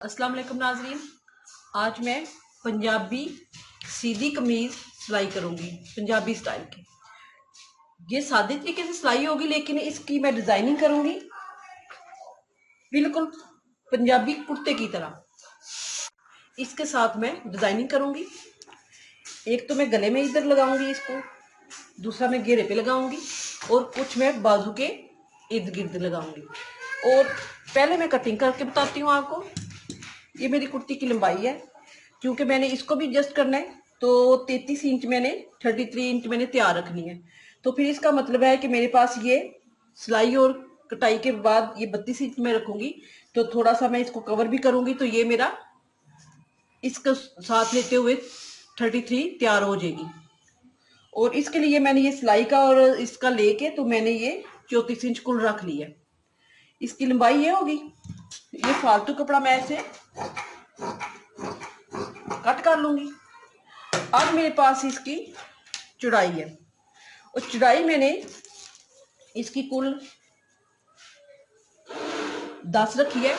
अस्सलाम वालेकुम नाजरीन। आज मैं पंजाबी सीधी कमीज सिलाई करूंगी पंजाबी स्टाइल की। ये सादे तरीके से सिलाई होगी लेकिन इसकी मैं डिजाइनिंग करूंगी बिल्कुल पंजाबी कुर्ते की तरह। इसके साथ मैं डिजाइनिंग करूंगी। एक तो मैं गले में इधर लगाऊंगी इसको, दूसरा मैं घेरे पे लगाऊंगी और कुछ मैं बाजू के इर्द गिर्द लगाऊंगी। और पहले मैं कटिंग करके बताती हूँ आपको। ये मेरी कुर्ती की लंबाई है, क्योंकि मैंने इसको भी एडजस्ट करना है तो 33 इंच मैंने 33 इंच मैंने तैयार रखनी है। तो फिर इसका मतलब है कि मेरे पास ये सिलाई और कटाई के बाद ये 32 इंच में रखूंगी, तो थोड़ा सा मैं इसको कवर भी करूंगी तो ये मेरा इसको साथ लेते हुए 33 तैयार हो जाएगी। और इसके लिए मैंने ये सिलाई का और इसका लेके तो मैंने ये 34 इंच कुल रख लिया है। इसकी लंबाई ये होगी। ये फालतू कपड़ा मैं ऐसे कट कर लूंगी। अब मेरे पास इसकी चौड़ाई है और चौड़ाई मैंने इसकी कुल 10 रखी है।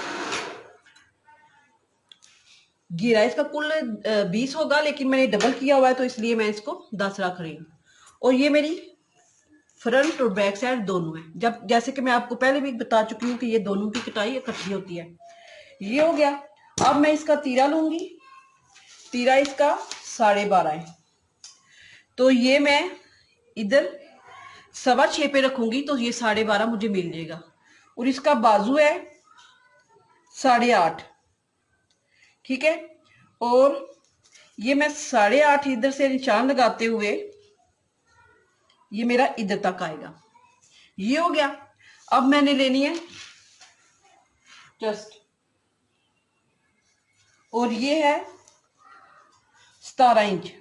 घेरा इसका कुल 20 होगा, लेकिन मैंने डबल किया हुआ है तो इसलिए मैं इसको 10 रख रही हूँ। और ये मेरी फ्रंट और बैक साइड दोनों है। जब जैसे कि मैं आपको पहले भी बता चुकी हूँ कि ये दोनों की कटाई इकट्ठी होती है। ये हो गया। अब मैं इसका तीरा लूंगी। तीरा इसका 12.5 है, तो ये मैं इधर 6.25 पे रखूंगी तो ये 12.5 मुझे मिल जाएगा। और इसका बाजू है 8.5, ठीक है। और ये मैं 8.5 इधर से निशान लगाते हुए ये मेरा इधर तक आएगा। ये हो गया। अब मैंने लेनी है चेस्ट, और ये है 17 इंच।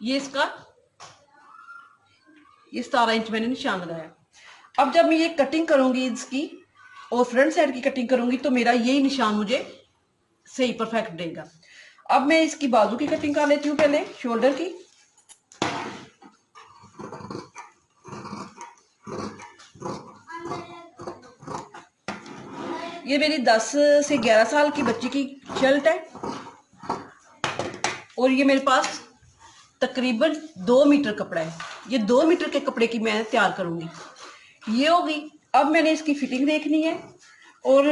ये इसका 17 इंच मैंने निशान लगाया। अब जब मैं ये कटिंग करूंगी इसकी और फ्रंट साइड की कटिंग करूंगी तो मेरा यही निशान मुझे सही परफेक्ट देगा। अब मैं इसकी बाजू की कटिंग कर लेती हूँ, पहले शोल्डर की। ये मेरी 10 से 11 साल की बच्ची की शर्ट है और ये मेरे पास तकरीबन 2 मीटर कपड़ा है। ये 2 मीटर के कपड़े की मैं तैयार करूंगी। ये होगी। अब मैंने इसकी फिटिंग देखनी है। और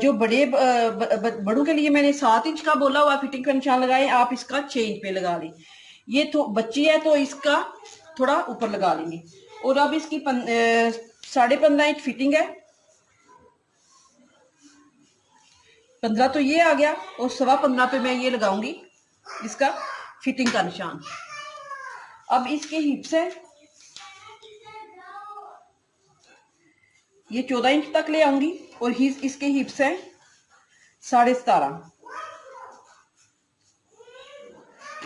जो बड़ों के लिए मैंने 7 इंच का बोला हुआ फिटिंग का निशान लगाए, आप इसका 6 इंच पे लगा लें। ये तो बच्ची है तो इसका थोड़ा ऊपर लगा लेंगे। और अब इसकी 15.5 इंच फिटिंग है। 15 तो ये आ गया और 15.25 पे मैं ये लगाऊंगी इसका फिटिंग का निशान। अब इसके हिप्स है, ये 14 इंच तक ले आऊंगी और इसके हिप्स है 17.5।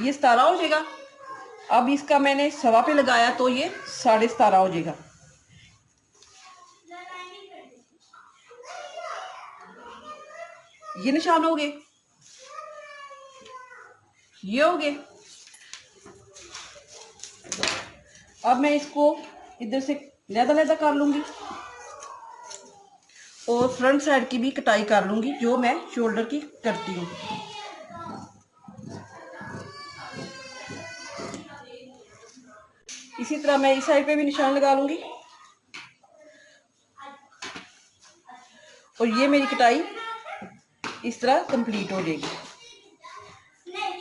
ये 17 हो जाएगा। अब इसका मैंने 1.25 पे लगाया तो ये 17.5 हो जाएगा। ये निशान हो गए। ये हो गए। अब मैं इसको इधर से लहदा कर लूंगी और फ्रंट साइड की भी कटाई कर लूंगी जो मैं शोल्डर की करती हूँ। इसी तरह मैं इस साइड पे भी निशान लगा लूंगी और ये मेरी कटाई इस तरह कंप्लीट हो जाएगी।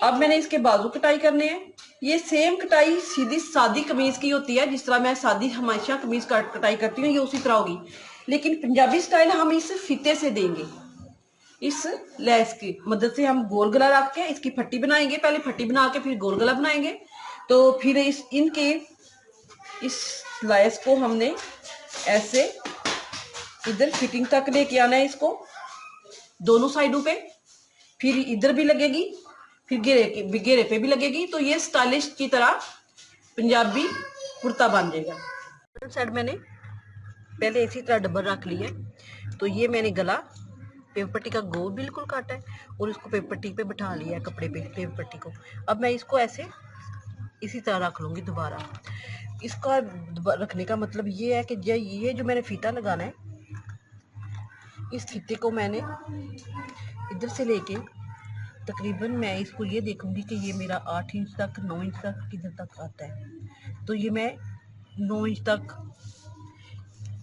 अब मैंने इसके बाजू कटाई करने हैं। ये सेम कटाई सीधी सादी कमीज की होती है, जिस तरह मैं सादी हमेशा कमीज कटाई करती हूँ, ये उसी तरह होगी। लेकिन पंजाबी स्टाइल हम इस फीते से देंगे। इस लेस की मदद से हम गोल गला रख के इसकी फट्टी बनाएंगे। पहले फट्टी बना के फिर गोल गला बनाएंगे। तो फिर इस लेस को हमने ऐसे इधर फिटिंग तक लेके आना है इसको दोनों साइडों पे। फिर इधर भी लगेगी, फिर घेरे पे भी लगेगी। तो ये स्टाइलिश की तरह पंजाबी कुर्ता बन जाएगा। फ्रंट साइड मैंने पहले इसी तरह डब्बल रख लिया है। तो ये मैंने गला पेपर पट्टी का गोल बिल्कुल काटा है और इसको पेपर पट्टी पे बिठा लिया है, कपड़े पे पेपर पट्टी को। अब मैं इसको ऐसे इसी तरह रख लूंगी दोबारा। इसका रखने का मतलब ये है कि ये जो मैंने फीता लगाना है इस फीते को मैंने इधर से लेके तकरीबन मैं इसको ये देखूंगी कि ये मेरा 8 इंच तक 9 इंच तक किधर तक आता है, तो ये मैं 9 इंच तक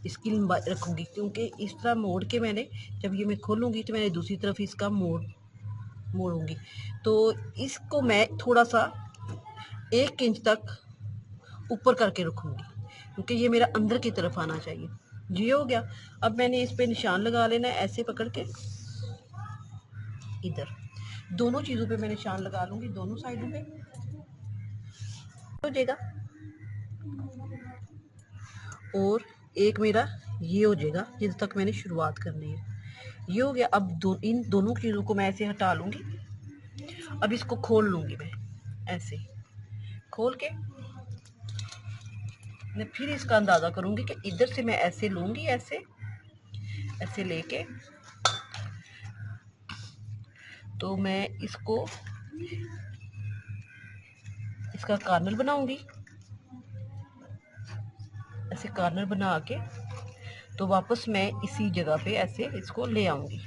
इसकी लंबाई रखूंगी, क्योंकि इस तरह मोड़ के मैंने जब ये मैं खोलूंगी तो मैंने दूसरी तरफ इसका मोड़ूंगी, तो इसको मैं थोड़ा सा 1 इंच तक ऊपर करके रखूंगी, क्योंकि ये मेरा अंदर की तरफ आना चाहिए। जी हो गया। अब मैंने इस पे निशान लगा लेना है, ऐसे पकड़ के इधर दोनों चीज़ों पे मैं निशान लगा लूंगी, दोनों साइडों पे हो जाएगा। और एक मेरा ये हो जाएगा जिस तक मैंने शुरुआत करनी है। ये हो गया। अब इन दोनों चीज़ों को मैं ऐसे हटा लूंगी। अब इसको खोल लूंगी मैं, ऐसे खोल के मैं फिर इसका अंदाज़ा करूंगी कि इधर से मैं ऐसे लूंगी, ऐसे ऐसे लेके तो मैं इसको इसका कार्नर बनाऊंगी, ऐसे कार्नर बना के तो वापस मैं इसी जगह पे ऐसे इसको ले आऊंगी।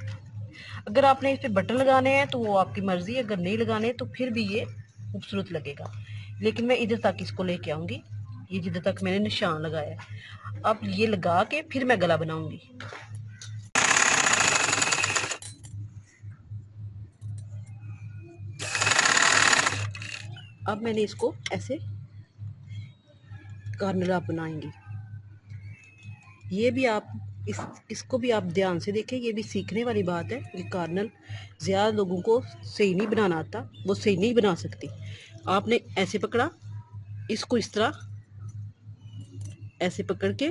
अगर आपने इस पे बटन लगाने हैं तो वो आपकी मर्जी है, अगर नहीं लगाने तो फिर भी ये खूबसूरत लगेगा, लेकिन मैं इधर तक इसको लेके आऊंगी, ये जिधर तक मैंने निशान लगाया है। अब ये लगा के फिर मैं गला बनाऊंगी। अब मैंने इसको ऐसे कार्नर आप बनाएंगे। ये भी आप इसको भी आप ध्यान से देखें, ये भी सीखने वाली बात है। ये कार्नर ज़्यादा लोगों को सही नहीं बनाना आता, वो सही नहीं बना सकती। आपने ऐसे पकड़ा, इसको इस तरह ऐसे पकड़ के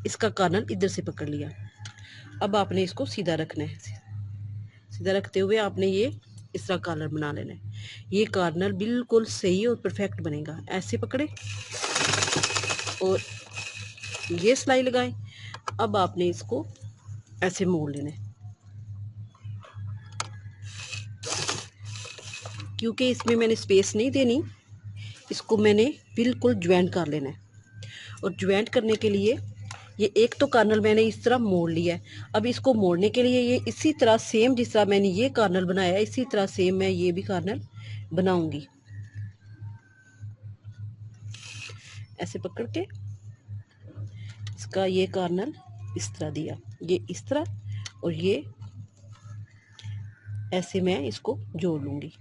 इसका कार्नर इधर से पकड़ लिया। अब आपने इसको सीधा रखना है, सीधा रखते हुए आपने ये इस तरह कार्नर बना लेना है। ये कार्नर बिल्कुल सही और परफेक्ट बनेगा। ऐसे पकड़े और ये सिलाई लगाएं। अब आपने इसको ऐसे मोड़ लेना है, क्योंकि इसमें मैंने स्पेस नहीं देनी, इसको मैंने बिल्कुल ज्वाइंट कर लेना है। और ज्वाइंट करने के लिए ये एक तो कार्नर मैंने इस तरह मोड़ लिया है। अब इसको मोड़ने के लिए ये इसी तरह सेम जिस तरह मैंने ये कार्नर बनाया है, इसी तरह सेम मैं ये भी कार्नर बनाऊंगी। ऐसे पकड़ के इसका ये कार्नर इस तरह दिया, ये इस तरह, और ये ऐसे मैं इसको जोड़ लूंगी।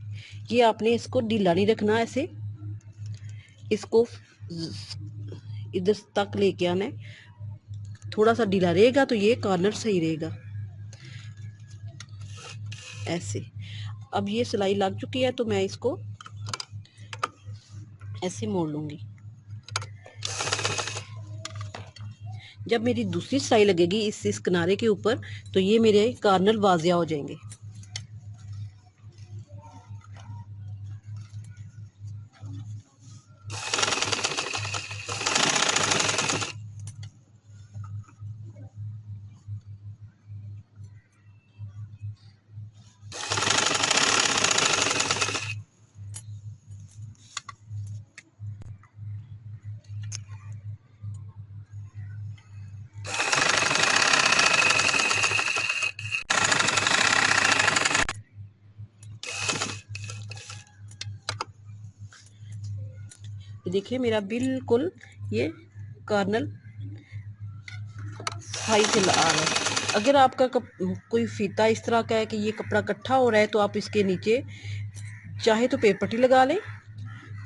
ये आपने इसको ढीला नहीं रखना, ऐसे इसको इधर तक लेके आना है। थोड़ा सा ढीला रहेगा तो ये कार्नर सही रहेगा। ऐसे अब ये सिलाई लग चुकी है तो मैं इसको ऐसे मोड़ लूंगी। जब मेरी दूसरी सिलाई लगेगी इस किनारे के ऊपर तो ये मेरे कार्नर वाजिया हो जाएंगे। देखिए मेरा बिल्कुल ये कार्नर सही से आ रहा है। अगर आपका कोई फीता इस तरह का है कि ये कपड़ा इकट्ठा हो रहा है तो आप इसके नीचे चाहे तो पेपर पट्टी लगा लें,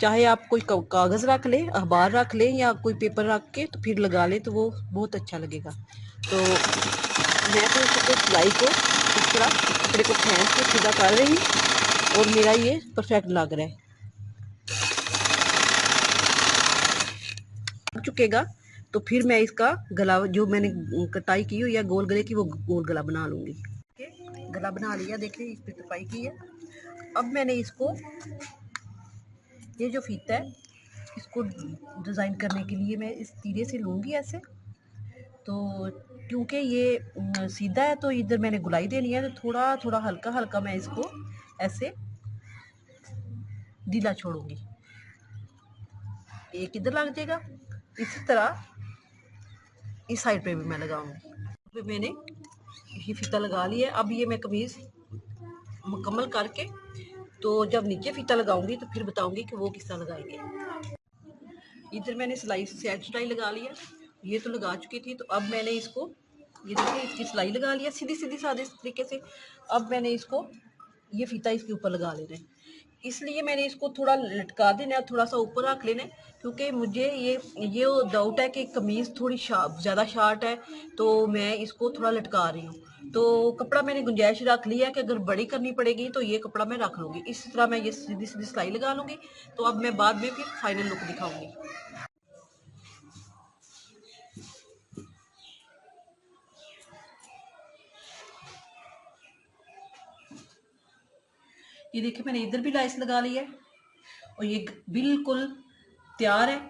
चाहे आप कोई कागज़ रख लें, अखबार रख लें, या कोई पेपर रख के तो फिर लगा लें तो वो बहुत अच्छा लगेगा। तो मैं तो इसको सिलाई को इस तरह कपड़े को खींच के सीधा कर रही हूँ और मेरा ये परफेक्ट लग रहा है। चुकेगा तो फिर मैं इसका गला जो मैंने कटाई की हुई है गोल गले की, वो गोल गला बना लूंगी। गला बना लिया, देखिए इस पे तरपाई की है। अब मैंने इसको ये जो फीता है इसको डिज़ाइन करने के लिए मैं इस तीरे से लूँगी ऐसे। तो क्योंकि ये सीधा है तो इधर मैंने गुलाई देनी है, तो थोड़ा थोड़ा हल्का हल्का मैं इसको ऐसे ढीला छोड़ूंगी। एक इधर लग जाएगा, इसी तरह इस साइड पे भी मैं लगाऊंगी। तो मैंने ये फीता लगा लिया। अब ये मैं कमीज मुकम्मल करके तो जब नीचे फीता लगाऊंगी तो फिर बताऊंगी कि वो किस तरह लगाएंगे। इधर मैंने सिलाई सेट सिलाई लगा लिया, ये तो लगा चुकी थी। तो अब मैंने इसको, ये देखिए इसकी सिलाई लगा लिया सीधी सीधी सादे तरीके से। अब मैंने इसको ये फीता इसके ऊपर लगा लेना है, इसलिए मैंने इसको थोड़ा लटका देना है, थोड़ा सा ऊपर रख लेना है, क्योंकि मुझे ये डाउट है कि कमीज़ थोड़ी ज़्यादा शार्ट है, तो मैं इसको थोड़ा लटका रही हूँ। तो कपड़ा मैंने गुंजाइश रख लिया है कि अगर बड़ी करनी पड़ेगी तो ये कपड़ा मैं रख लूँगी। इस तरह मैं ये सीधी सीधी सिलाई लगा लूँगी। तो अब मैं बाद में फिर फाइनल लुक दिखाऊँगी। ये देखिए मैंने इधर भी लाइस लगा ली है और ये बिल्कुल तैयार है।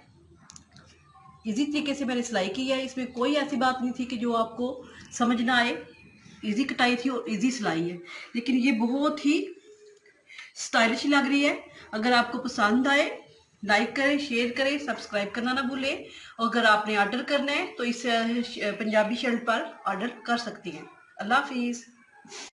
इजी तरीके से मैंने सिलाई की है, इसमें कोई ऐसी बात नहीं थी कि जो आपको समझ ना आए। इजी कटाई थी और इजी सिलाई है, लेकिन ये बहुत ही स्टाइलिश लग रही है। अगर आपको पसंद आए लाइक करें, शेयर करें, सब्सक्राइब करना ना भूलें। और अगर आपने ऑर्डर करना है तो इस पंजाबी शर्ट पर ऑर्डर कर सकती हैं। अल्लाह हाफिज़।